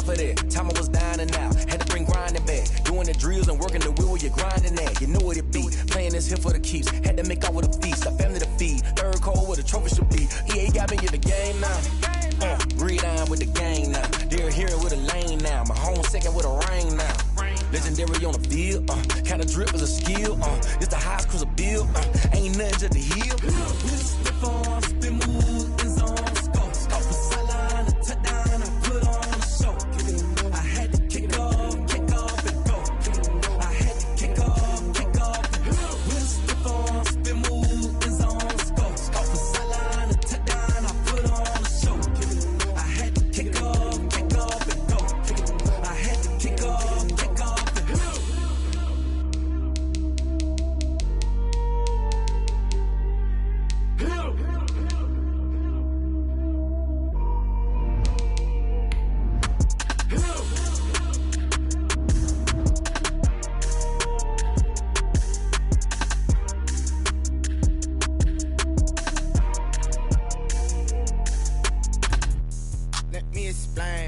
time for that. Time I was down and out. Had to bring grinding back. Doing the drills and working the wheel where you're grinding at. You know what it be. Playing this here for the keeps. Had to make out with a feast. A family to feed. Third cold where the trophy should be. EA got me in the game now. Breed on with the gang now. They're here with a lane now. My home second with a rain now. Legendary on the field. Kinda drip is a skill. It's the highest cruiser bill. Ain't nothing just the heel. Slip on, spin move, in zone, scope. Off the sideline, a touchdown, I put on a show. I had to kick off and go. I had to kick off and go. Slip on, spin move, in zone, scope. Off the sideline, a touchdown, I put on a show. I had to kick off and go. I had to kick off.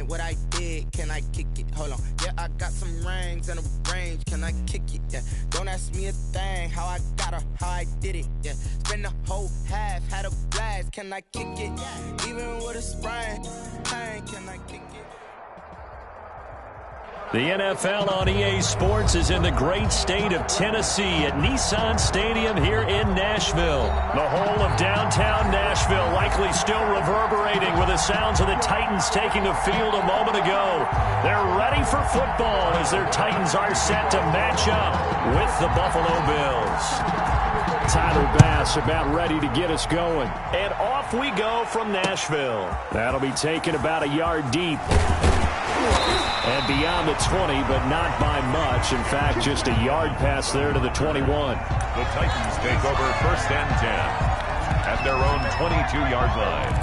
What I did, can I kick it? Hold on, yeah, I got some rings and a range, can I kick it? Yeah, don't ask me a thing, how I got her, how I did it. Yeah, spend the whole half, had a blast, can I kick it? Even with a sprain, pain, can I kick it? The NFL on EA Sports is in the great state of Tennessee at Nissan Stadium here in Nashville. The whole of downtown Nashville likely still reverberating with the sounds of the Titans taking the field a moment ago. They're ready for football as their Titans are set to match up with the Buffalo Bills. Tyler Bass about ready to get us going. And off we go from Nashville. That'll be taken about a yard deep. And beyond the 20, but not by much. In fact, just a yard pass there to the 21. The Titans take over 1st and 10 at their own 22-yard line.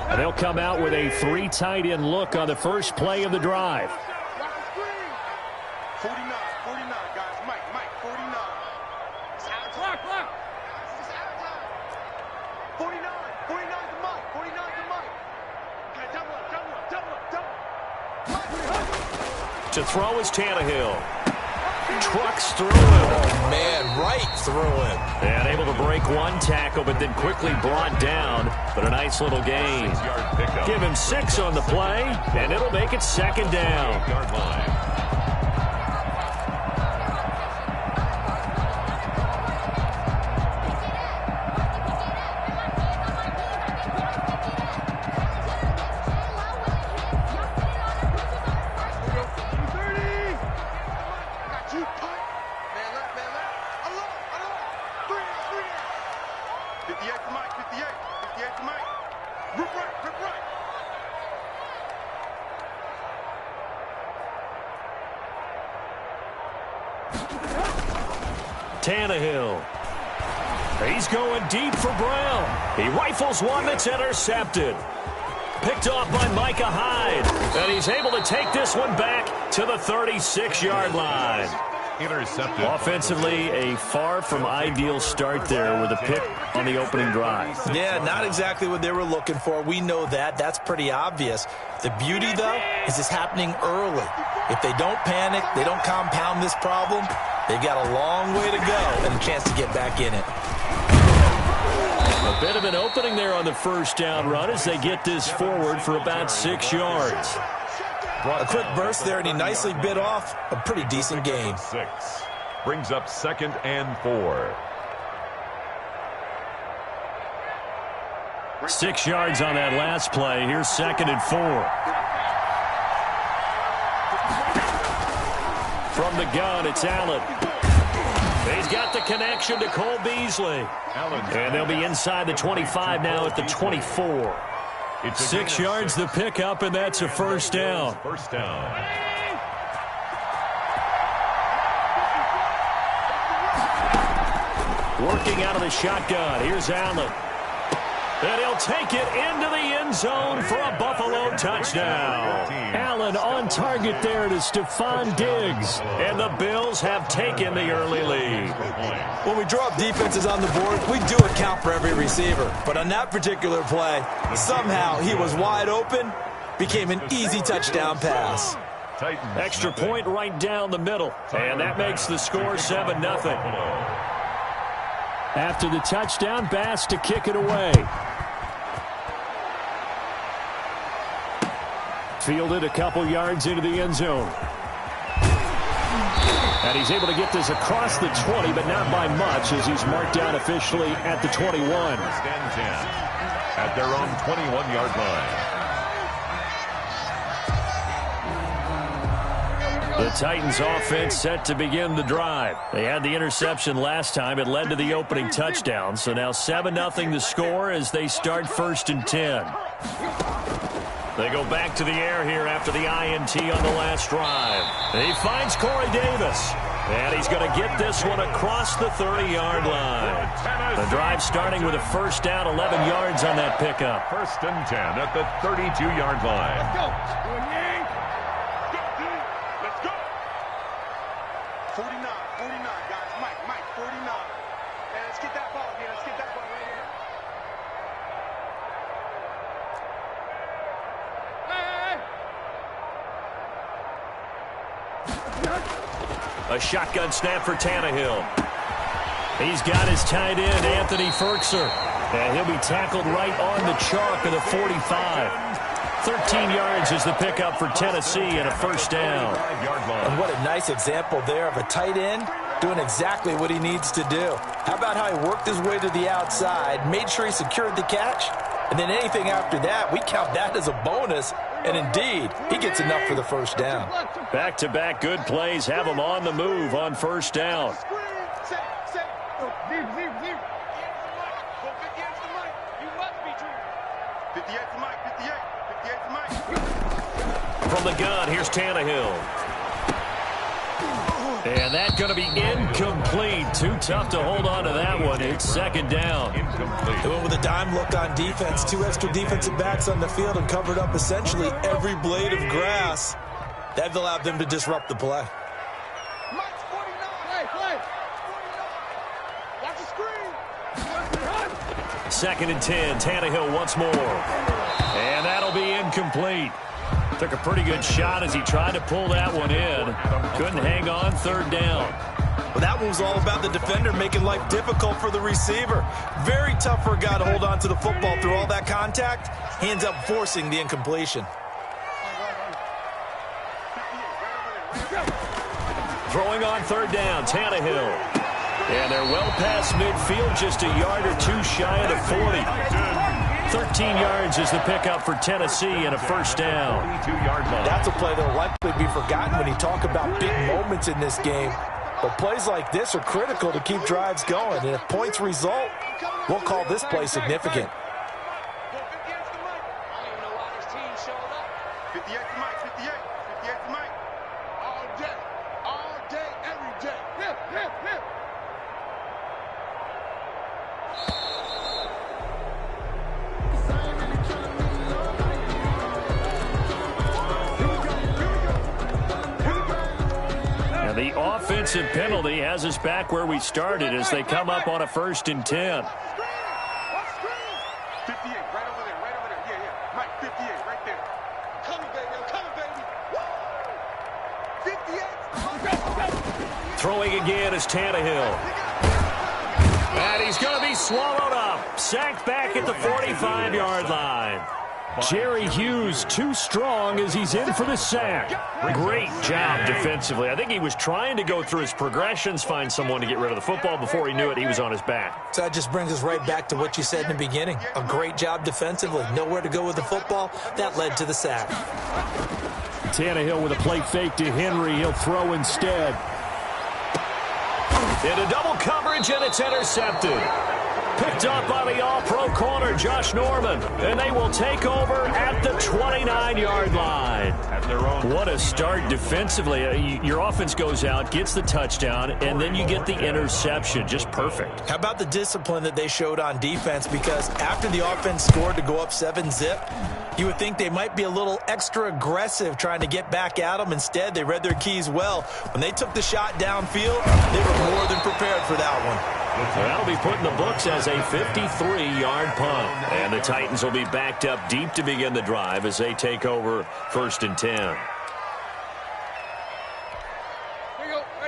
And they'll come out with a 3 tight end look on the first play of the drive. 49, guys. Mike, 49. It's out of time. It's out of time. 49 to Mike. 49 to Mike. Okay, double up. To throw is Tannehill. Trucks through him. Oh, man, right through him. And able to break one tackle, but then quickly brought down. But a nice little gain. Give him 6 on the play, and it'll make it 2nd down. Yard line. Tannehill. He's going deep for Brown. He rifles one that's intercepted. Picked off by Micah Hyde. And he's able to take this one back to the 36-yard line. Intercepted. Offensively, a far from ideal start there with a pick on the opening drive. Yeah, not exactly what they were looking for. We know that. That's pretty obvious. The beauty, though, is it's happening early. If they don't panic, they don't compound this problem, they've got a long way to go and a chance to get back in it. A bit of an opening there on the first down run as they get this forward for about 6 yards. A quick burst there, and he nicely bit off a pretty decent gain. 6 brings up 2nd and 4. 6 yards on that last play. Here's 2nd and 4. From the gun, it's Allen. He's got the connection to Cole Beasley. And they'll be inside the 25 now at the 24. 6 yards the pickup, and that's a first down. First down. Working out of the shotgun. Here's Allen. And he'll take it into the end zone for a Buffalo touchdown. Allen one on target there to Stephon Diggs. And the Bills have taken the early lead. When we draw up defenses on the board, we do account for every receiver. But on that particular play, somehow he was wide open, became an easy touchdown pass. Extra point right down the middle. And that makes the score 7-0. After the touchdown, Bass to kick it away. Fielded a couple yards into the end zone. And he's able to get this across the 20, but not by much, as he's marked down officially at the 21. First and 10 at their own 21-yard line. The Titans offense set to begin the drive. They had the interception last time. It led to the opening touchdown. So now 7-0 the score as they start 1st and 10. They go back to the air here after the INT on the last drive. He finds Corey Davis. And he's going to get this one across the 30-yard line. The drive starting with a first down, 11 yards on that pickup. 1st and 10 at the 32-yard line. Let's go. 49, guys. Mike, 49. And let's get that ball here. Let's get that ball right here. A shotgun snap for Tannehill. He's got his tight end, Anthony Ferkser. And he'll be tackled right on the chalk of the 45. 13 yards is the pickup for Tennessee and a first down. And what a nice example there of a tight end doing exactly what he needs to do. How about how he worked his way to the outside, made sure he secured the catch, and then anything after that, we count that as a bonus. And indeed, he gets enough for the first down. Back-to-back good plays have him on the move on first down. From the gun, here's Tannehill. And that's going to be incomplete. Too tough to hold on to that one. It's 2nd down. Incomplete. They went with a dime look on defense. 2 extra defensive backs on the field and covered up essentially every blade of grass. That allowed them to disrupt the play. Mike's 49. Play. 49. Watch the screen. 2nd and 10. Tannehill once more. And that'll be incomplete. Took a pretty good shot as he tried to pull that one in. Couldn't hang on 3rd down. Well, that one was all about the defender making life difficult for the receiver. Very tough for a guy to hold on to the football through all that contact. He ends up forcing the incompletion. Throwing on 3rd down, Tannehill. And they're well past midfield, just a yard or two shy of the 40. 13 yards is the pickup for Tennessee and a first down. That's a play that will likely be forgotten when you talk about big moments in this game. But plays like this are critical to keep drives going. And if points result, we'll call this play significant. 58 to Mike. 58 to Mike. All day, every day. Hip. The offensive penalty has us back where we started as they come up on a 1st and 10. 58, right over there. Yeah. Mike, 58, right there. Coming, baby. 58. Throwing again is Tannehill. And he's going to be swallowed up. Sacked back at the 45-yard line. Jerry Hughes too strong as he's in for the sack. Great job defensively. I think he was trying to go through his progressions, find someone to get rid of the football. Before he knew it, he was on his back. So that just brings us right back to what you said in the beginning. A great job defensively. Nowhere to go with the football. That led to the sack. Tannehill with a play fake to Henry. He'll throw instead. Into double coverage, and it's intercepted. Picked up by the all-pro corner, Josh Norman. And they will take over at the 29-yard line. What a start defensively. Your offense goes out, gets the touchdown, and then you get the interception. Just perfect. How about the discipline that they showed on defense? Because after the offense scored to go up 7-zip, You would think they might be a little extra aggressive trying to get back at them. Instead, they read their keys well. When they took the shot downfield, they were more than prepared for that one. So that'll be put in the books as a 53-yard punt. And the Titans will be backed up deep to begin the drive as they take over 1st and 10.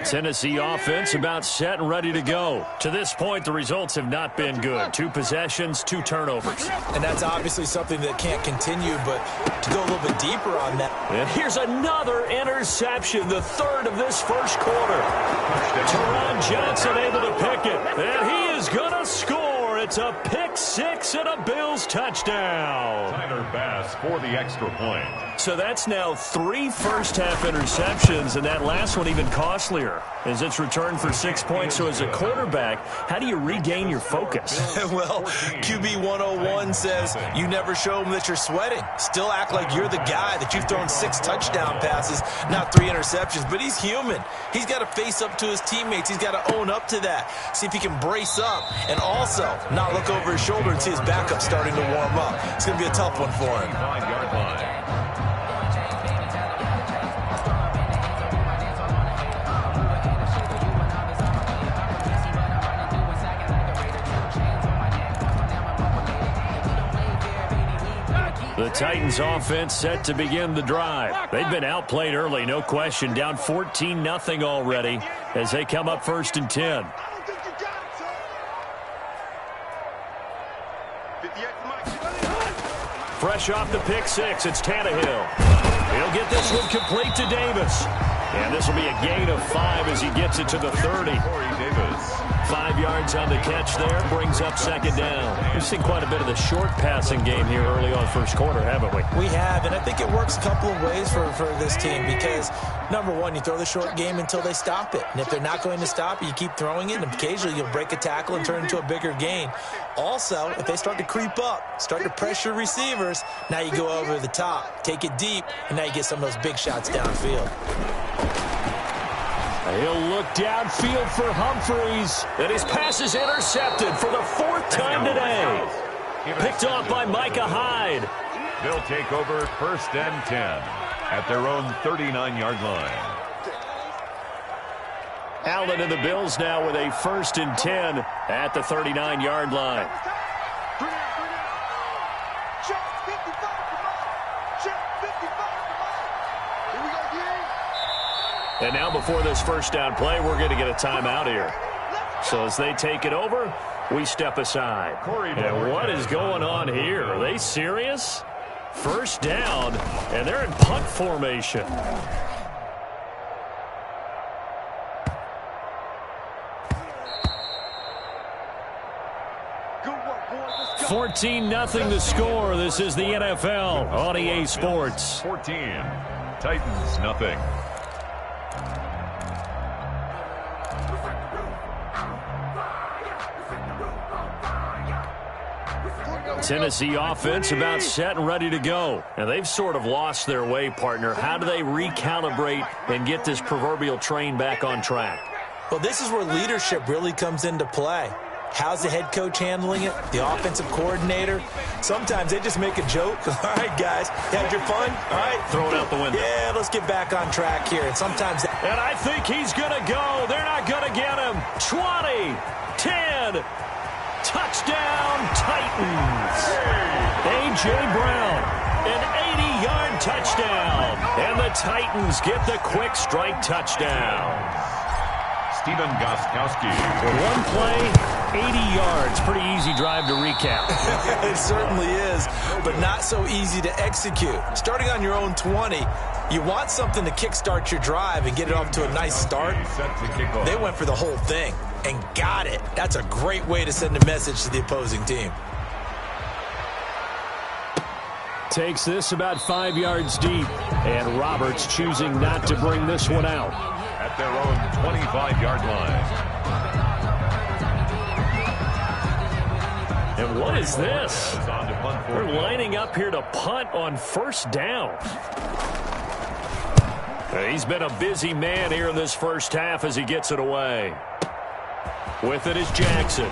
Tennessee offense about set and ready to go. To this point, the results have not been good. 2 possessions, 2 turnovers. And that's obviously something that can't continue, but to go a little bit deeper on that. And here's another interception, the 3rd of this first quarter. Teron Johnson able to pick it, and he is going to score. It's a pick 6 and a Bills touchdown. Tyler Bass for the extra point. So that's now 3 first-half interceptions, and that last one even costlier as it's returned for 6 points. So as a quarterback, how do you regain your focus? Well, QB 101 says you never show them that you're sweating. Still act like you're the guy, that you've thrown 6 touchdown passes, not 3 interceptions. But he's human. He's got to face up to his teammates. He's got to own up to that. See if he can brace up and also not look over his shoulder and see his backup starting to warm up. It's going to be a tough one for him. 5-yard line. The Titans offense set to begin the drive. They've been outplayed early, no question. Down 14-0 already as they come up 1st and 10. Fresh off the pick 6, it's Tannehill. He'll get this one complete to Davis. And this will be a gain of 5 as he gets it to the 30. 5 yards on the catch there, brings up 2nd down. We've seen quite a bit of the short passing game here early on first quarter, haven't we? We have, and I think it works a couple of ways for this team because, number one, you throw the short game until they stop it. And if they're not going to stop it, you keep throwing it, and occasionally you'll break a tackle and turn it into a bigger gain. Also, if they start to creep up, start to pressure receivers, now you go over the top, take it deep, and now you get some of those big shots downfield. He'll look downfield for Humphreys, and his pass is intercepted for the 4th time today. Picked off by Micah Hyde. They'll take over 1st and 10 at their own 39-yard line. Allen and the Bills now with a 1st and 10 at the 39-yard line. And now before this first down play, we're going to get a timeout here. So as they take it over, we step aside. And what is going on here? Are they serious? First down, and they're in punt formation. 14-0 the score. This is the NFL on EA Sports. 14, Titans nothing. Tennessee offense about set and ready to go. And they've sort of lost their way, partner. How do they recalibrate and get this proverbial train back on track? Well, this is where leadership really comes into play. How's the head coach handling it? The offensive coordinator? Sometimes they just make a joke. All right, guys, you had your fun? All right. Throw it out the window. Yeah, let's get back on track here. And sometimes... And I think he's going to go. They're not going to get him. 20, 10, touchdown Titans. A.J. Brown, an 80-yard touchdown. And the Titans get the quick strike touchdown. Stephen Gostkowski. One play, 80 yards. Pretty easy drive to recap. It certainly is, but not so easy to execute. Starting on your own 20, you want something to kickstart your drive and get it off to a nice start. They went for the whole thing and got it. That's a great way to send a message to the opposing team. Takes this about 5 yards deep, and Roberts choosing not to bring this one out. At their own 25-yard line. And what is this? They're lining up here to punt on first down. He's been a busy man here in this first half as he gets it away. With it is Jackson.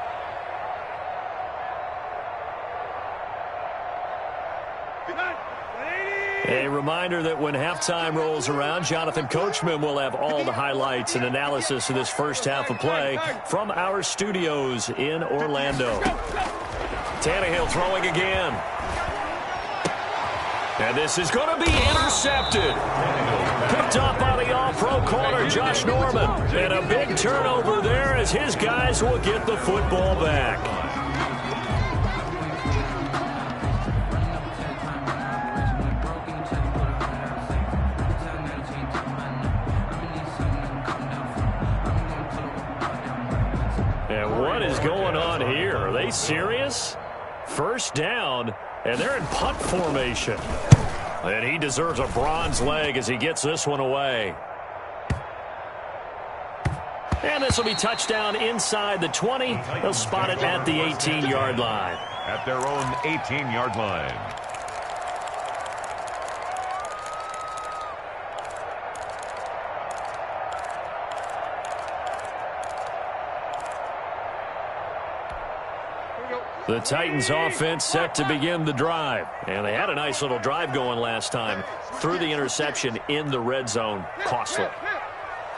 A reminder that when halftime rolls around, Jonathan Coachman will have all the highlights and analysis of this first half of play from our studios in Orlando. Tannehill throwing again. And this is going to be intercepted. Picked up by the all-pro corner, Josh Norman. And a big turnover there as his guys will get the football back. And what is going on here? Are they serious? First down, and they're in punt formation. And he deserves a bronze leg as he gets this one away. And this will be touchdown inside the 20. They'll spot it at the 18-yard line. At their own 18-yard line. The Titans offense set to begin the drive. And they had a nice little drive going last time. Threw the interception in the red zone. Costly.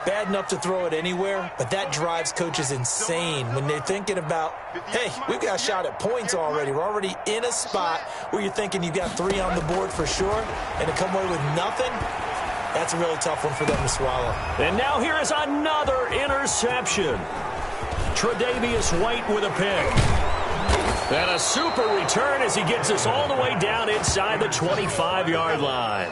Bad enough to throw it anywhere, but that drives coaches insane when they're thinking about, hey, we've got a shot at points already. We're already in a spot where you're thinking you've got 3 on the board for sure, and to come away with nothing, that's a really tough one for them to swallow. And now here is another interception. Tre'Davious White with a pick. And a super return as he gets us all the way down inside the 25-yard line.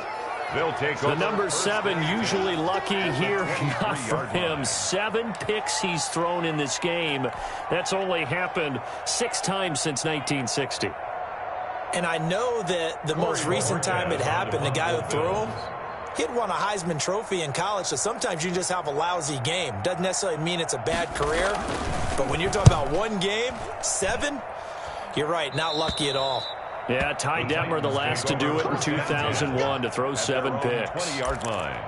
They'll take the number 7 usually lucky here. Not for him. 7 picks he's thrown in this game. That's only happened 6 times since 1960. And I know that the most recent time it happened, the guy who threw him, he had won a Heisman Trophy in college, so sometimes you just have a lousy game. Doesn't necessarily mean it's a bad career, but when you're talking about one game, 7, you're right, not lucky at all. Yeah, Ty Detmer, the last to do it in 2001, to throw 7 picks. 20-yard line.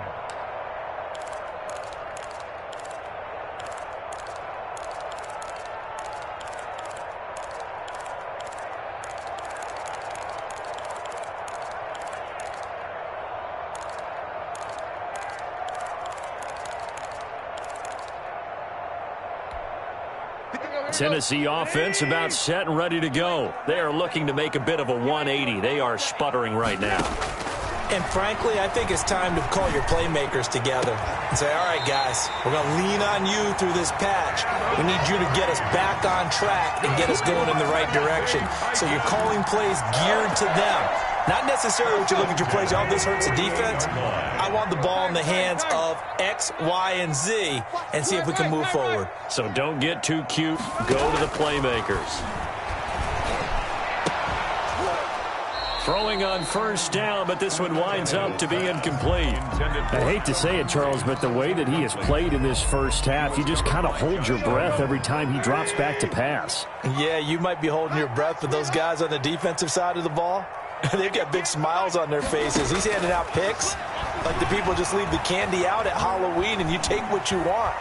Tennessee offense about set and ready to go. They are looking to make a bit of a 180. They are sputtering right now. And frankly, I think it's time to call your playmakers together and say, all right, guys, we're going to lean on you through this patch. We need you to get us back on track and get us going in the right direction. So you're calling plays geared to them. Not necessarily what you look at your plays, oh, this hurts the defense. I want the ball in the hands of X, Y, and Z and see if we can move forward. So don't get too cute. Go to the playmakers. Throwing on first down, but this one winds up to be incomplete. I hate to say it, Charles, but the way that he has played in this first half, you just kind of hold your breath every time he drops back to pass. Yeah, you might be holding your breath, but those guys on the defensive side of the ball, they've got big smiles on their faces. He's handing out picks like the people just leave the candy out at Halloween and you take what you want.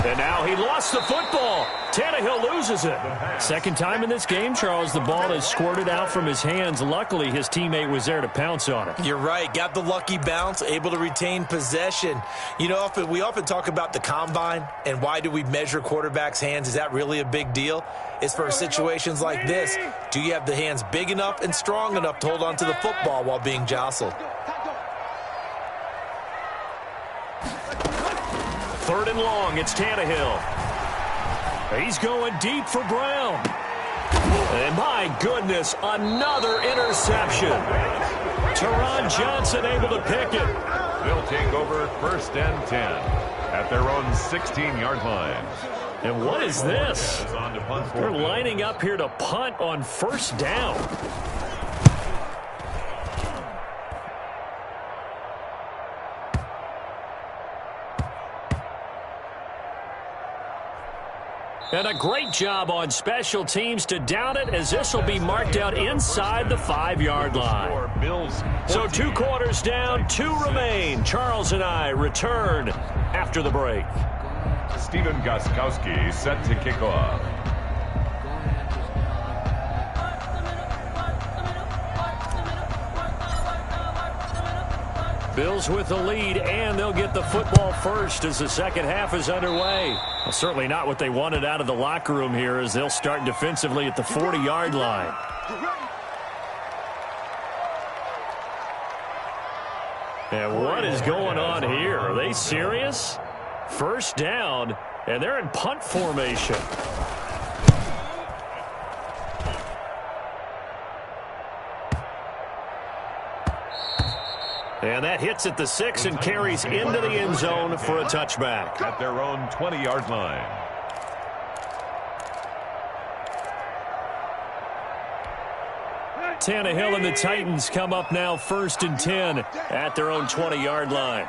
And now he lost the football. Tannehill loses it. Second time in this game, Charles, the ball has squirted out from his hands. Luckily, his teammate was there to pounce on it. You're right. Got the lucky bounce, able to retain possession. You know, we often talk about the combine and why do we measure quarterbacks' hands? Is that really a big deal? It's for situations like this. Do you have the hands big enough and strong enough to hold on to the football while being jostled? Third and long, it's Tannehill. He's going deep for Brown. And my goodness, another interception. Teron Johnson able to pick it. They'll take over first and 10 at their own 16-yard line. And what is this? They're lining up here to punt on first down. And a great job on special teams to down it, as this will be marked out inside the 5-yard line. So 2 quarters down, 2 remain. Charles and I return after the break. Steven Gostkowski set to kick off. Bills with the lead, and they'll get the football first as the second half is underway. Well, certainly not what they wanted out of the locker room here as they'll start defensively at the 40-yard line. And what is going on here? Are they serious? First down, and they're in punt formation. And that hits at the 6 and carries into the end zone for a touchback. At their own 20-yard line. Tannehill and the Titans come up now 1st and 10 at their own 20-yard line.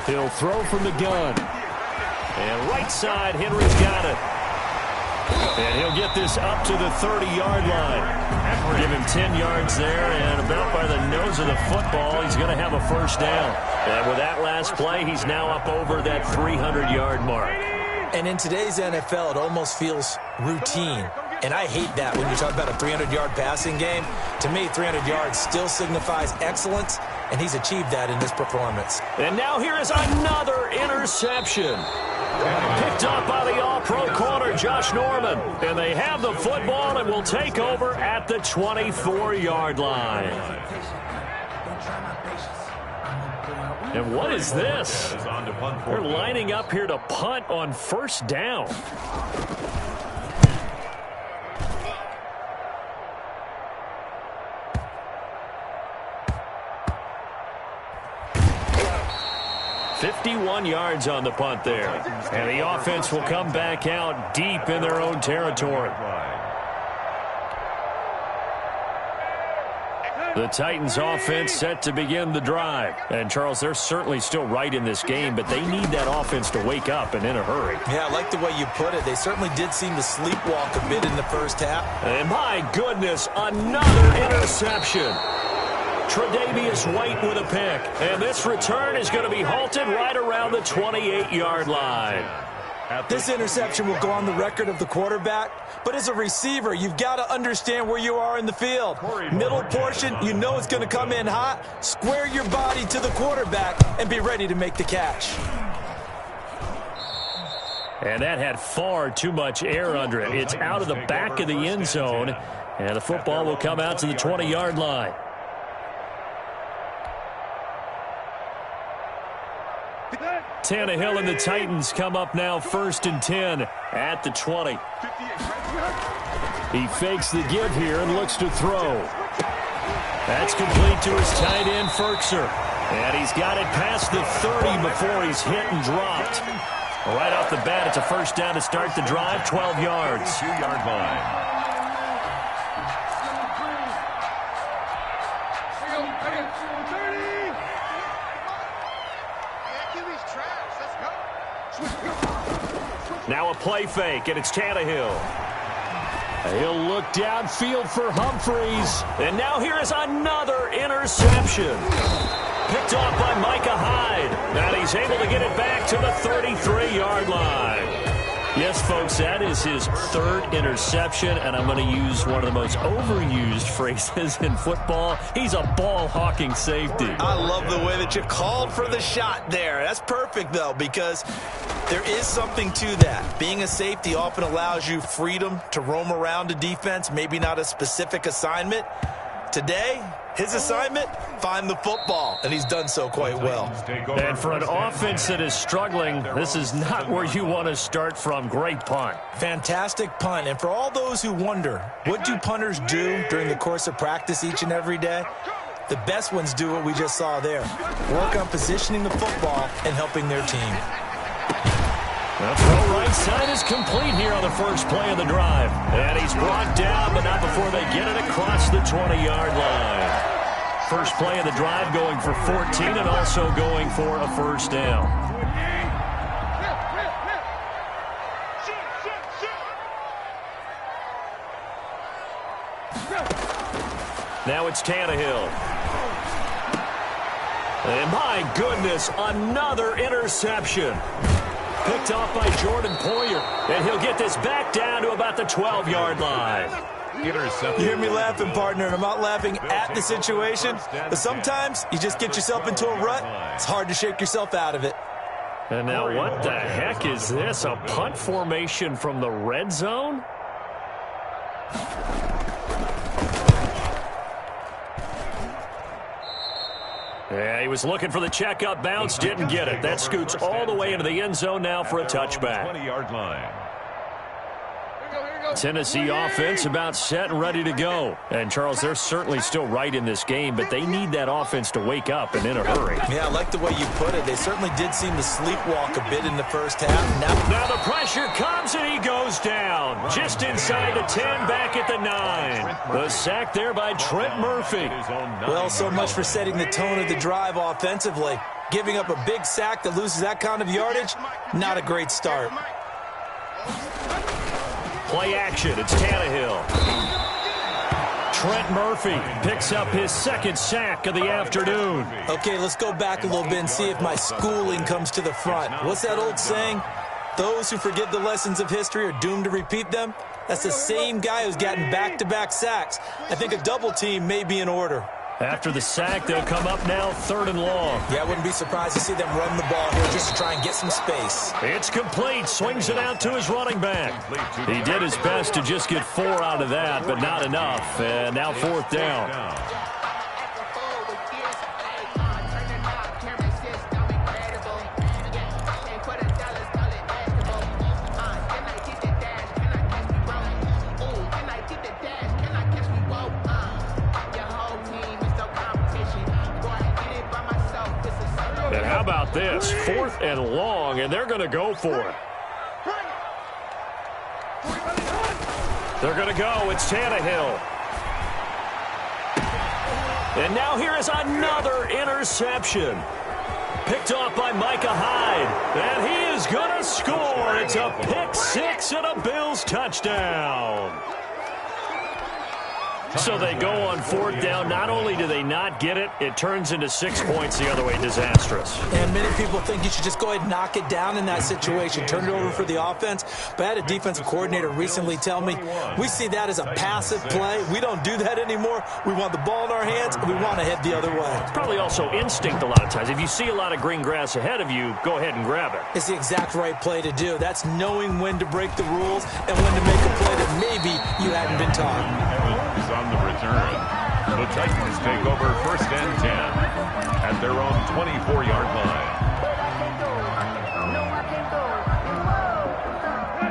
He'll throw from the gun. And right side, Henry's got it. And he'll get this up to the 30-yard line. Give him 10 yards there, and about by the nose of the football, he's going to have a first down. And with that last play, he's now up over that 300-yard mark. And in today's NFL, it almost feels routine. And I hate that when you talk about a 300-yard passing game. To me, 300 yards still signifies excellence, and he's achieved that in this performance. And now here is another interception. Picked up by the all-pro corner, Josh Norman. And they have the football and will take over at the 24-yard line. And what is this? They're lining up here to punt on first down. "51 yards on the punt there. And the offense will come back out deep in their own territory. The Titans offense set to begin the drive. And, Charles, they're certainly still right in this game, but they need that offense to wake up and in a hurry. Yeah, I like the way you put it. They certainly did seem to sleepwalk a bit in the first half. And, my goodness, another interception. Tre'Davious White with a pick. And this return is going to be halted right around the 28-yard line. This interception will go on the record of the quarterback, but as a receiver, you've got to understand where you are in the field. Middle portion, you know it's going to come in hot. Square your body to the quarterback and be ready to make the catch. And that had far too much air under it. It's out of the back of the end zone, and the football will come out to the 20-yard line. Tannehill and the Titans come up now 1st and 10 at the 20. He fakes the give here and looks to throw. That's complete to his tight end, Ferkser. And he's got it past the 30 before he's hit and dropped. Right off the bat, it's a first down to start the drive, 12 yards. 2-yard line. Now a play fake, and it's Tannehill. He'll look downfield for Humphreys. And now here is another interception. Picked off by Micah Hyde. And he's able to get it back to the 33-yard line. Yes, folks, that is his third interception, and I'm going to use one of the most overused phrases in football. He's a ball-hawking safety. I love the way that you called for the shot there. That's perfect, though, because there is something to that. Being a safety often allows you freedom to roam around a defense, maybe not a specific assignment. Today, his assignment, find the football, and he's done so quite well. And for an offense that is struggling, this is not where you want to start from. Great punt. Fantastic punt. And for all those who wonder, what do punters do during the course of practice each and every day? The best ones do what we just saw there. Work on positioning the football and helping their team. The throw right side is complete here on the first play of the drive. And he's brought down, but not before they get it across the 20-yard line. First play of the drive going for 14 and also going for a first down. Now it's Tannehill. And my goodness, another interception. Picked off by Jordan Poyer. And he'll get this back down to about the 12-yard line. Intercepted. You hear me laughing, partner, and I'm not laughing at the situation, but sometimes you just get yourself into a rut. It's hard to shake yourself out of it. And now what the heck is this? A punt formation from the red zone? Yeah, he was looking for the checkup bounce, didn't get it. That scoots all the way into the end zone now for a touchback. 20-yard line. Tennessee offense about set and ready to go. And, Charles, they're certainly still right in this game, but they need that offense to wake up and in a hurry. Yeah, I like the way you put it. They certainly did seem to sleepwalk a bit in the first half. Now the pressure comes, and he goes down. Just inside the 10, back at the 9. The sack there by Trent Murphy. Well, so much for setting the tone of the drive offensively. Giving up a big sack that loses that kind of yardage, not a great start. Play action, it's Tannehill. Trent Murphy picks up his second sack of the afternoon. Okay, let's go back a little bit and see if my schooling comes to the front. What's that old saying? Those who forget the lessons of history are doomed to repeat them. That's the same guy who's gotten back-to-back sacks. I think a double team may be in order. After the sack, they'll come up now 3rd and long. Yeah, I wouldn't be surprised to see them run the ball here just to try and get some space. It's complete. Swings it out to his running back. He did his best to just get 4 out of that, but not enough. And now 4th down. And how about this? 4th and long, and they're going to go for it. They're going to go. It's Tannehill. And now here is another interception. Picked off by Micah Hyde. And he is going to score. It's a pick 6 and a Bills touchdown. So they go on 4th down. Not only do they not get it, it turns into 6 points the other way. Disastrous. And many people think you should just go ahead and knock it down in that situation. Turn it over for the offense. But I had a defensive coordinator recently tell me, we see that as a passive play. We don't do that anymore. We want the ball in our hands, and we want to head the other way. It's probably also instinct a lot of times. If you see a lot of green grass ahead of you, go ahead and grab it. It's the exact right play to do. That's knowing when to break the rules and when to make a play that maybe you hadn't been taught. Is on the return. The Titans take over 1st and 10 at their own 24-yard line.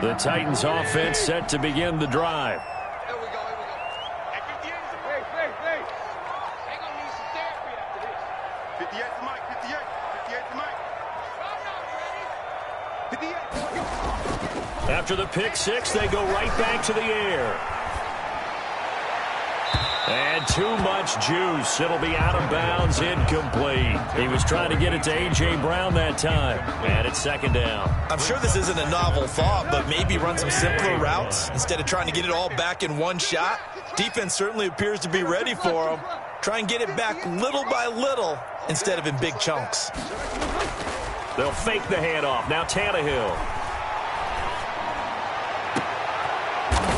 The Titans offense set to begin the drive. Here we go. At 58 is the mic. They're going to need some therapy after this. 58 is the mic. 58 is the mic. 58. After the pick 6, they go right back to the air. And too much juice. It'll be out of bounds, incomplete. He was trying to get it to A.J. Brown that time. And it's 2nd down. I'm sure this isn't a novel thought, but maybe run some simpler routes instead of trying to get it all back in one shot. Defense certainly appears to be ready for him. Try and get it back little by little instead of in big chunks. They'll fake the handoff. Now Tannehill.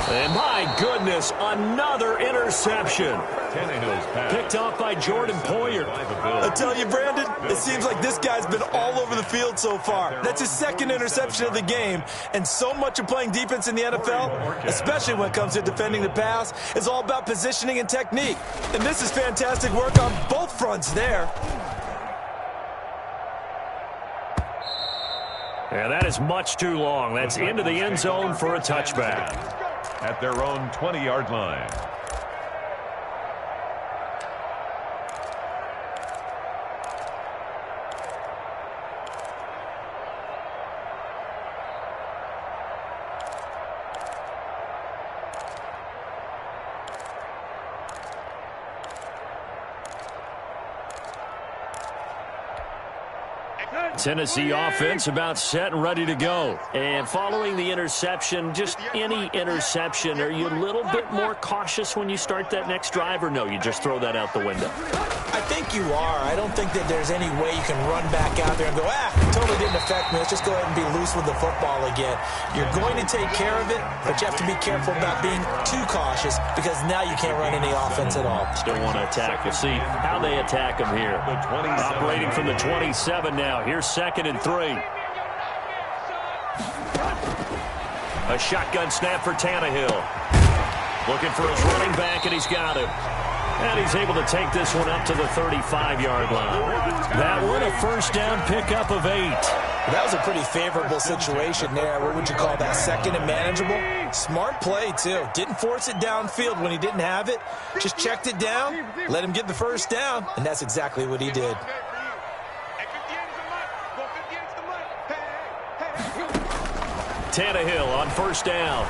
And my goodness, another interception. Tannehill's pass. Picked off by Jordan Poyer. I tell you, Brandon, it seems like this guy's been all over the field so far. That's his 2nd interception of the game. And so much of playing defense in the NFL, especially when it comes to defending the pass, is all about positioning and technique. And this is fantastic work on both fronts there. Yeah, that is much too long. That's into the end zone for a touchback. At their own 20-yard line. Tennessee offense about set and ready to go. And following the interception, just any interception, are you a little bit more cautious when you start that next drive, or no, you just throw that out the window? I think you are. I don't think that there's any way you can run back out there and go, totally didn't affect me. Let's just go ahead and be loose with the football again. You're going to take care of it, but you have to be careful about being too cautious because now you can't run any offense at all. Still want to attack. We'll see how they attack him here. Operating from the 27 now. Here's 2nd and 3. A shotgun snap for Tannehill. Looking for his running back, and he's got him. And he's able to take this one up to the 35-yard line. That one, a first down pickup of 8. That was a pretty favorable situation there. What would you call that? 2nd and manageable? Smart play, too. Didn't force it downfield when he didn't have it. Just checked it down, let him get the first down, and that's exactly what he did. Tannehill on first down.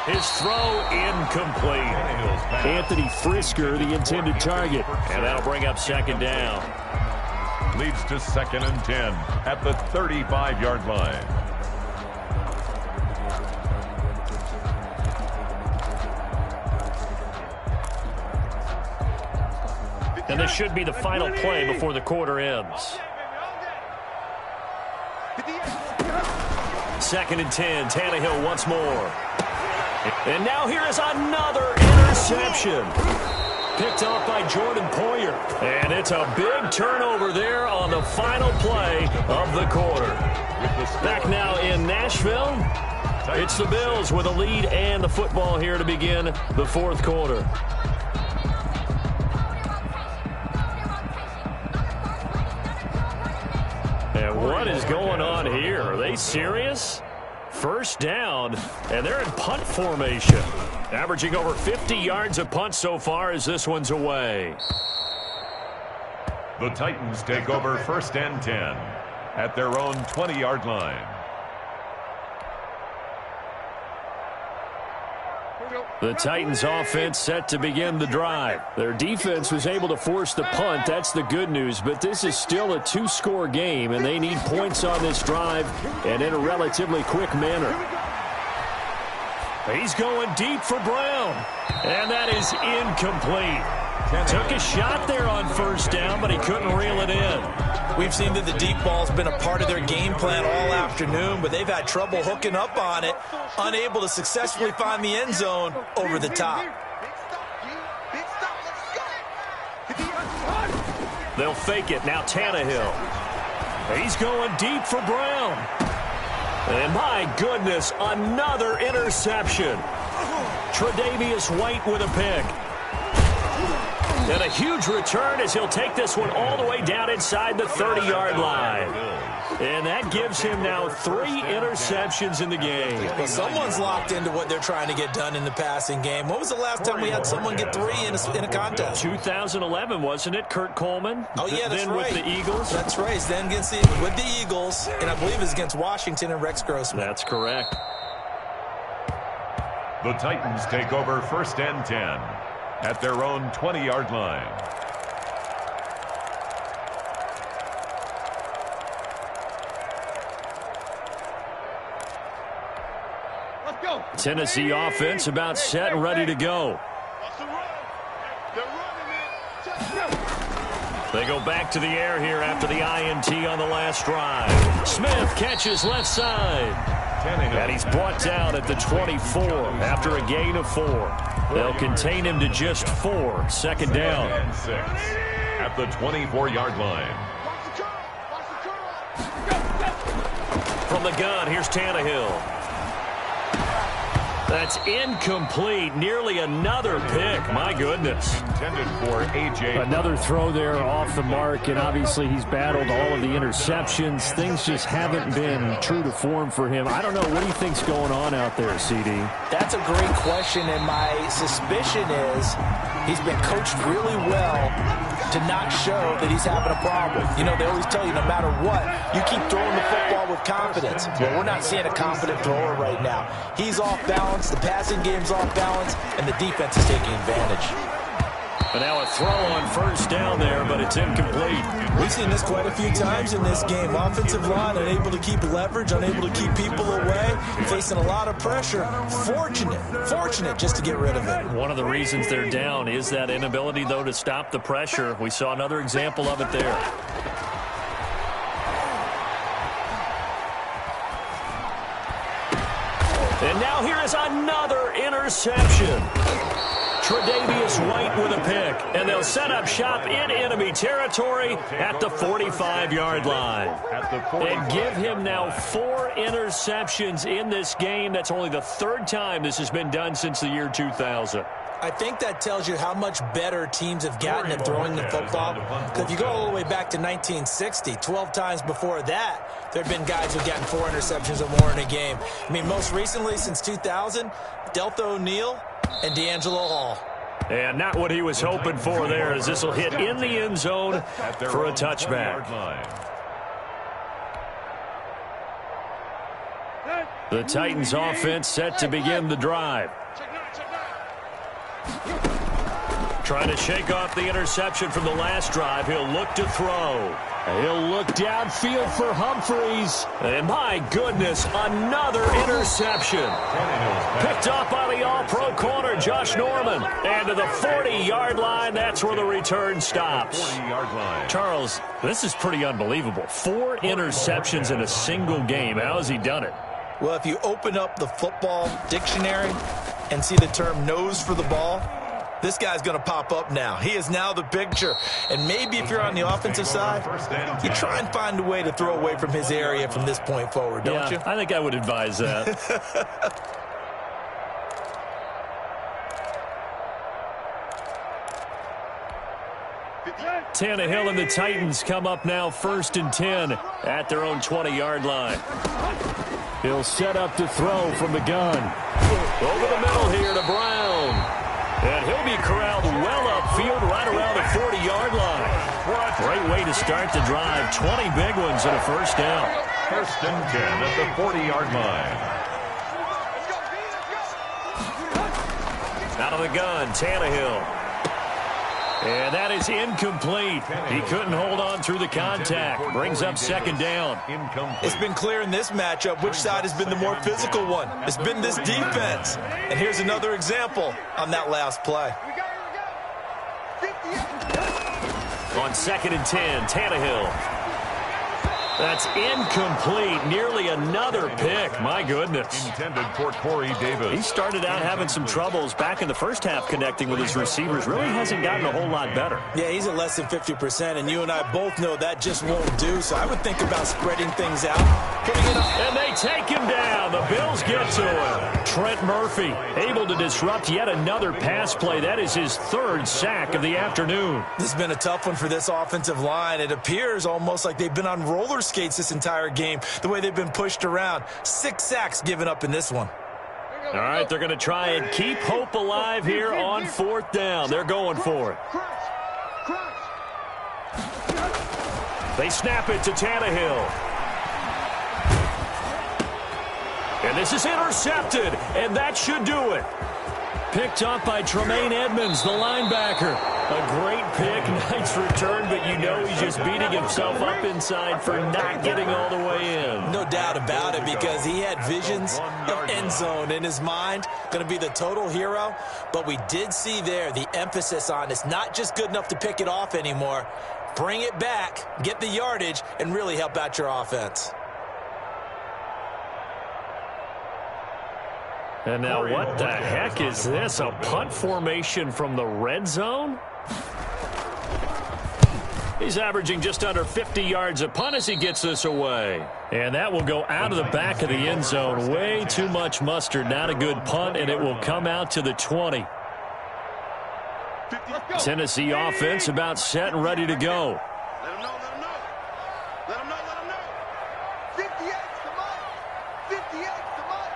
His throw incomplete. Anthony Frisker, the intended target. And that'll bring up 2nd down. Leads to 2nd and 10 at the 35-yard line. And this should be the final play before the quarter ends. 2nd and 10. Tannehill once more. And now here is another interception. Picked off by Jordan Poyer. And it's a big turnover there on the final play of the quarter. Back now in Nashville. It's the Bills with a lead and the football here to begin the 4th quarter. And what is going on here? Are they serious? First down, and they're in punt formation. Averaging over 50 yards a punt so far as this one's away. The Titans take over 1st and 10 at their own 20-yard line. The Titans offense set to begin the drive. Their defense was able to force the punt. That's the good news, but this is still a 2-score game, and they need points on this drive and in a relatively quick manner. He's going deep for Brown, and that is incomplete. Took a shot there on first down, but he couldn't reel it in. We've seen that the deep ball's been a part of their game plan all afternoon, but they've had trouble hooking up on it, unable to successfully find the end zone over the top. They'll fake it. Now Tannehill. He's going deep for Brown. And my goodness, another interception. Tre'Davious White with a pick. And a huge return as he'll take this one all the way down inside the 30-yard line. And that gives him now 3 interceptions in the game. Well, someone's locked into what they're trying to get done in the passing game. When was the last time we had someone get 3 in a contest? 2011, wasn't it? Kurt Coleman? Oh, yeah, that's then right. With the Eagles? That's right. Then with the Eagles, and I believe it's against Washington and Rex Grossman. That's correct. The Titans take over 1st and 10 at their own 20-yard line. Let's go. Tennessee offense about set and ready to go. They go back to the air here after the INT on the last drive. Smith catches left side. And he's brought down at the 24 after a gain of 4. They'll contain him to just 4. 2nd down. And 6 at the 24-yard line. From the gun, here's Tannehill. That's incomplete. Nearly another pick. My goodness. Intended for A.J. Another throw there off the mark, and obviously he's battled all of the interceptions. Things just haven't been true to form for him. I don't know. What do you think's going on out there, CD? That's a great question, and my suspicion is he's been coached really well to not show that he's having a problem. You know, they always tell you no matter what, you keep throwing the football with confidence. Well, we're not seeing a confident thrower right now. He's off balance, the passing game's off balance, and the defense is taking advantage. And now a throw on first down there, but it's incomplete. We've seen this quite a few times in this game. Offensive line unable to keep leverage, unable to keep people away, facing a lot of pressure. Fortunate just to get rid of it. One of the reasons they're down is that inability, though, to stop the pressure. We saw another example of it there. And now here is another interception. Tre'Davious White with a pick, and they'll set up shop in enemy territory at the 45-yard line. And give him now 4 interceptions in this game. That's only the 3rd time this has been done since the year 2000. I think that tells you how much better teams have gotten at throwing the football. Because if you go all the way back to 1960, 12 times before that, there have been guys who've gotten 4 interceptions or more in a game. I mean, most recently, since 2000, Deltha O'Neal and D'Angelo Hall. And not what he was hoping for there, as this will hit in the end zone for a touchback. The Titans offense set to begin the drive. Trying to shake off the interception from the last drive. He'll look to throw. He'll look downfield for Humphreys. And my goodness, another interception. Picked off by the all-pro corner, Josh Norman. And to the 40-yard line, that's where the return stops. 40-yard line. Charles, this is pretty unbelievable. 4 interceptions in a single game. How has he done it? Well, if you open up the football dictionary and see the term nose for the ball, this guy's going to pop up now. He is now the picture. And maybe if you're on the offensive side, you try and find a way to throw away from his area from this point forward, don't you? I think I would advise that. Tannehill and the Titans come up now 1st and 10 at their own 20-yard line. He'll set up to throw from the gun. Over the middle here to Brown. And he'll be corralled well upfield right around the 40-yard line. Great way to start the drive. 20 big ones and a first down. 1st and 10 at the 40-yard line. Out of the gun, Tannehill. And that is incomplete. He couldn't hold on through the contact. Brings up 2nd down. It's been clear in this matchup which side has been the more physical one. It's been this defense. And here's another example on that last play. On 2nd and 10, Tannehill. That's incomplete. Nearly another pick. My goodness. Intended for Corey Davis. He started out having some troubles back in the first half connecting with his receivers. Really hasn't gotten a whole lot better. Yeah, he's at less than 50%, and you and I both know that just won't do. So I would think about spreading things out, putting it up. And they take him down. The Bills get to him. Trent Murphy able to disrupt yet another pass play. That is his 3rd sack of the afternoon. This has been a tough one for this offensive line. It appears almost like they've been on roller skates this entire game, the way they've been pushed around. 6 sacks given up in this one. All right, they're going to try and keep hope alive here on 4th down. They're going for it. They snap it to Tannehill. And this is intercepted, and that should do it. Picked off by Tremaine Edmonds, the linebacker. A great pick, nice return, but you know he's just beating himself up inside for not getting all the way in. No doubt about it, because he had visions of end zone in his mind. Going to be the total hero. But we did see there the emphasis on it's not just good enough to pick it off anymore. Bring it back, get the yardage, and really help out your offense. And now what the heck is this? A punt formation from the red zone? He's averaging just under 50 yards a punt as he gets this away. And that will go out of the back of the end zone. Way too much mustard. Not a good punt, and it will come out to the 20. Tennessee offense about set and ready to go. Let him know, let him know. Let him know, let him know. 58's the money. 58's the money.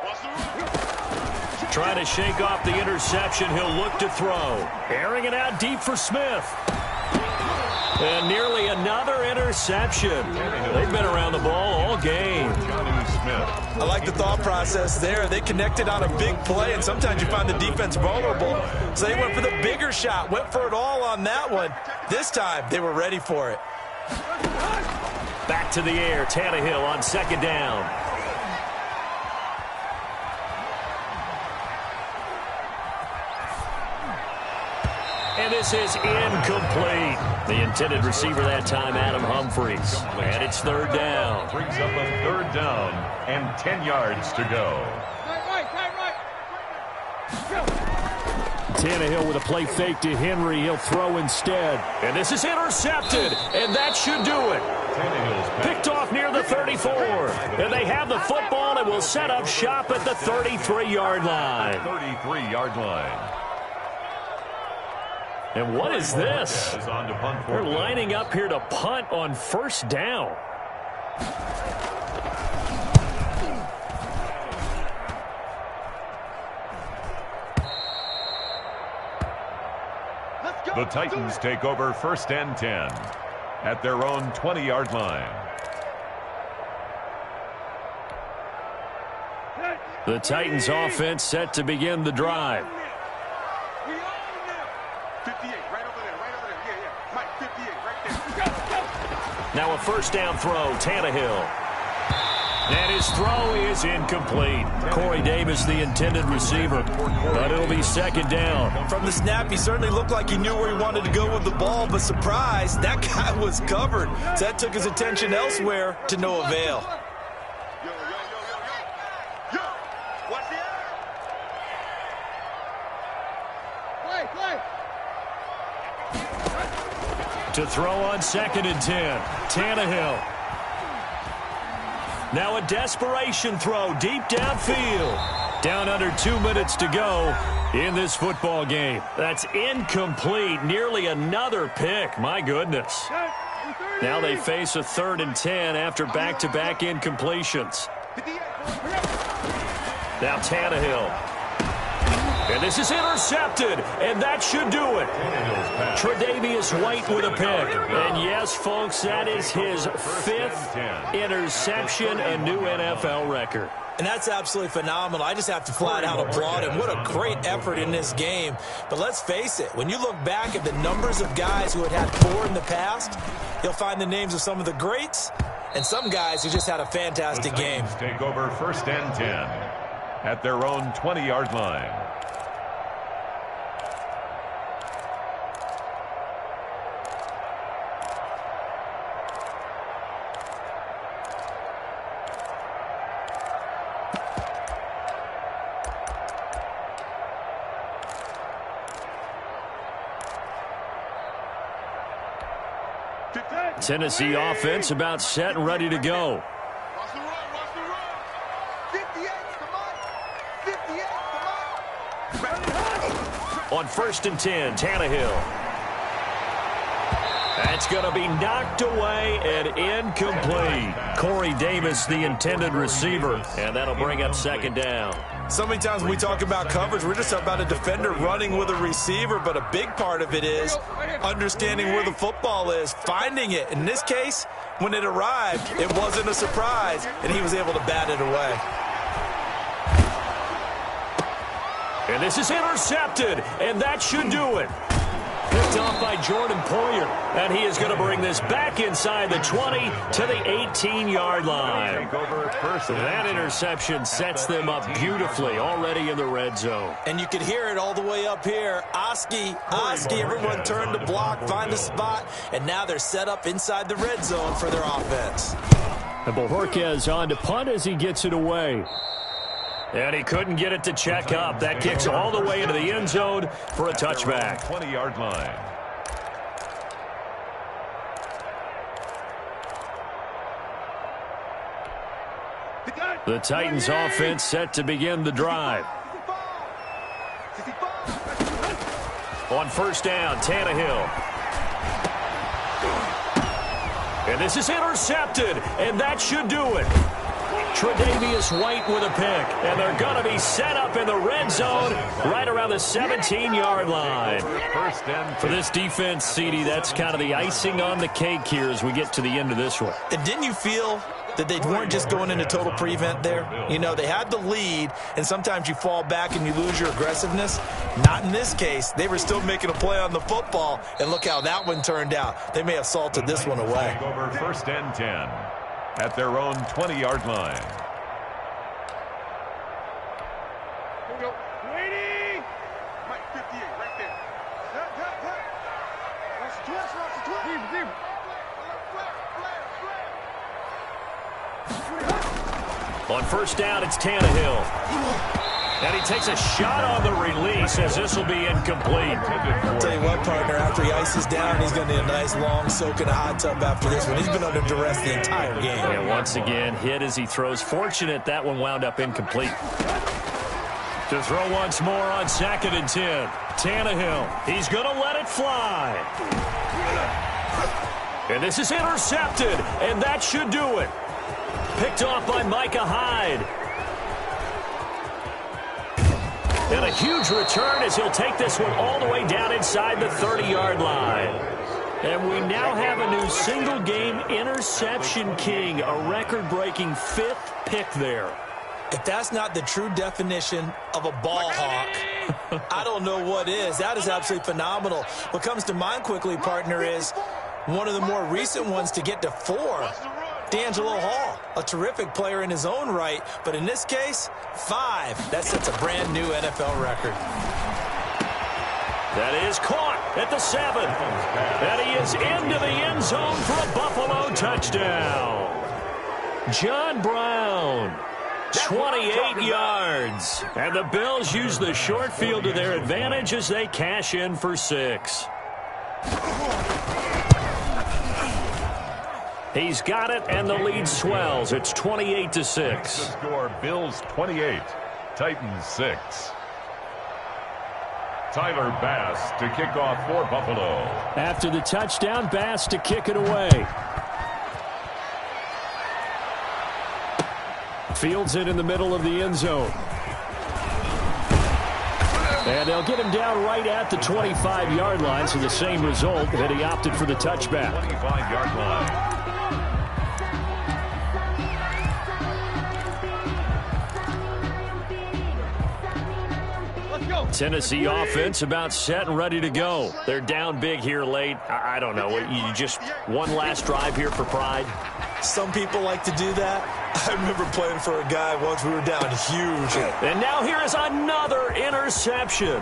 What's the rule? Trying to shake off the interception. He'll look to throw. Airing it out deep for Smith. And nearly another interception. They've been around the ball all game. I like the thought process there. They connected on a big play, and sometimes you find the defense vulnerable. So they went for the bigger shot, went for it all on that one. This time, they were ready for it. Back to the air, Tannehill on second down. And this is incomplete. The intended receiver that time, Adam Humphries. And it's third down. Brings up a third down and 10 yards to go. Tannehill with a play fake to Henry. He'll throw instead. And this is intercepted, and that should do it. Picked off near the 34. And they have the football and will set up shop at the 33-yard line. 33-yard line. And what is this? They're lining up here to punt on first down. The Titans take over first and 10 at their own 20-yard line. The Titans offense set to begin the drive. 58, right over there. Yeah. Mike, 58, right there. Now a first down throw, Tannehill. And his throw is incomplete. Corey Davis, the intended receiver. But it'll be second down. From the snap, he certainly looked like he knew where he wanted to go with the ball, but surprise, that guy was covered. So that took his attention elsewhere to no avail. Yo, watch the air. Play. To throw on second and 10, Tannehill. Now a desperation throw deep downfield. Down under 2 minutes to go in this football game. That's incomplete. Nearly another pick. My goodness. Now they face a 3rd and 10 after back-to-back incompletions. Now Tannehill. And this is intercepted, and that should do it. Tre'Davious White with a pick. And yes, folks, that is his 5th interception, a new NFL record. And that's absolutely phenomenal. I just have to flat out applaud him. What a great effort in this game. But let's face it, when you look back at the numbers of guys who had 4 in the past, you'll find the names of some of the greats and some guys who just had a fantastic game. Take over first and 10 at their own 20-yard line. Tennessee offense about set and ready to go. Watch the run. 58, come on. On first and 10, Tannehill. That's going to be knocked away and incomplete. Corey Davis, the intended receiver, and that'll bring up second down. So many times when we talk about coverage, we're just about a defender running with a receiver, but a big part of it is understanding where the football is, finding it. In this case, when it arrived, it wasn't a surprise, and he was able to bat it away. And this is intercepted, and that should do it. Picked off by Jordan Poyer, and he is going to bring this back inside the 20 to the 18-yard line. That interception sets them up beautifully already in the red zone. And you could hear it all the way up here. Oski, everyone turned to block, find a spot, and now they're set up inside the red zone for their offense. And Bojorquez on to punt as he gets it away. And he couldn't get it to check up. That kicks all the way into the end zone for a touchback. 20-yard line. The Titans offense set to begin the drive. On first down, Tannehill. And this is intercepted, and that should do it. Tre'Davious White with a pick. And they're going to be set up in the red zone right around the 17-yard line. For this defense, CD, that's kind of the icing on the cake here as we get to the end of this one. And didn't you feel that they weren't just going into total prevent there? You know, they had the lead, and sometimes you fall back and you lose your aggressiveness. Not in this case. They were still making a play on the football, and look how that one turned out. They may have salted this one away. Over 1st and 10 at their own 20-yard line. Here we go. Waiting. Mike, 58, right there. That's a twist. That's a twist. Deep. On 1st down, it's Tannehill. And he takes a shot on the release as this will be incomplete. I'll tell you what, partner, after he ices down, he's going to need a nice long soak in a hot tub after this one. He's been under duress the entire game. And once again, hit as he throws. Fortunate that one wound up incomplete. To throw once more on 2nd and 10. Tannehill, he's going to let it fly. And this is intercepted, and that should do it. Picked off by Micah Hyde. And a huge return as he'll take this one all the way down inside the 30-yard line. And we now have a new single-game interception king, a record-breaking 5th pick there. If that's not the true definition of a ball hawk, I don't know what is. That is absolutely phenomenal. What comes to mind quickly, partner, is one of the more recent ones to get to 4. D'Angelo Hall, a terrific player in his own right, but in this case, 5. That sets a brand new NFL record. That is caught at the 7. And he is into the end zone for a Buffalo touchdown. John Brown, 28 yards. And the Bills use the short field to their advantage as they cash in for 6. He's got it, and the lead swells. It's 28-6. The score, Bills 28, Titans 6. Tyler Bass to kick off for Buffalo. After the touchdown, Bass to kick it away. Fields it in the middle of the end zone. And they'll get him down right at the 25-yard line, so the same result, that he opted for the touchback. 25-yard line. Tennessee offense about set and ready to go. They're down big here late. I don't know. You just one last drive here for pride? Some people like to do that. I remember playing for a guy once. We were down huge. And now here is another interception.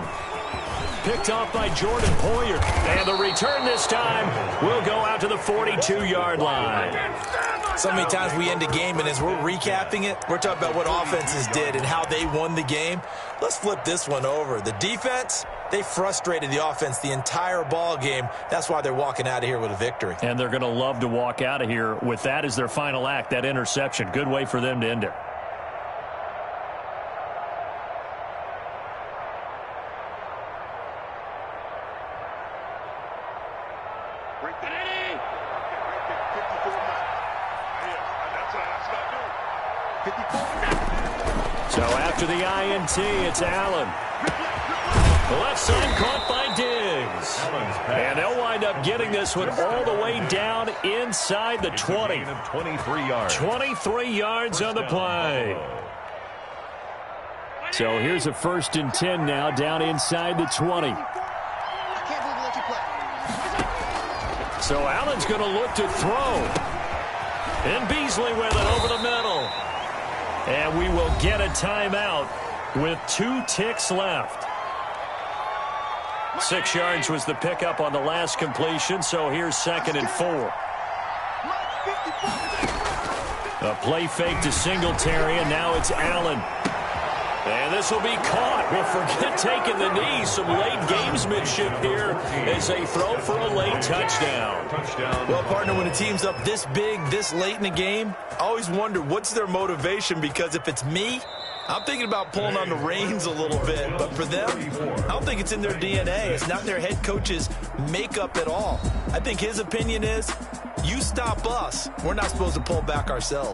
Picked off by Jordan Poyer. And the return this time will go out to the 42-yard line. So many times we end a game, and as we're recapping it, we're talking about what offenses did and how they won the game. Let's flip this one over. The defense, they frustrated the offense the entire ball game. That's why they're walking out of here with a victory. And they're going to love to walk out of here with that as their final act, that interception. Good way for them to end it. So after the INT, it's Allen. The left side caught by Diggs. And they'll wind up getting this one all the way down inside the 20. 23 yards. 23 yards on the play. So here's a 1st and 10 now down inside the 20. So Allen's going to look to throw. And Beasley with it over the middle. And we will get a timeout with 2 ticks left. 6 yards was the pickup on the last completion, so here's 2nd and 4. A play fake to Singletary, and now it's Allen. And this will be caught. Well, forget taking the knee. Some late gamesmanship here as they throw for a late touchdown. Well, partner, when a team's up this big, this late in the game, I always wonder what's their motivation, because if it's me, I'm thinking about pulling on the reins a little bit. But for them, I don't think it's in their DNA. It's not their head coach's makeup at all. I think his opinion is, you stop us, we're not supposed to pull back ourselves.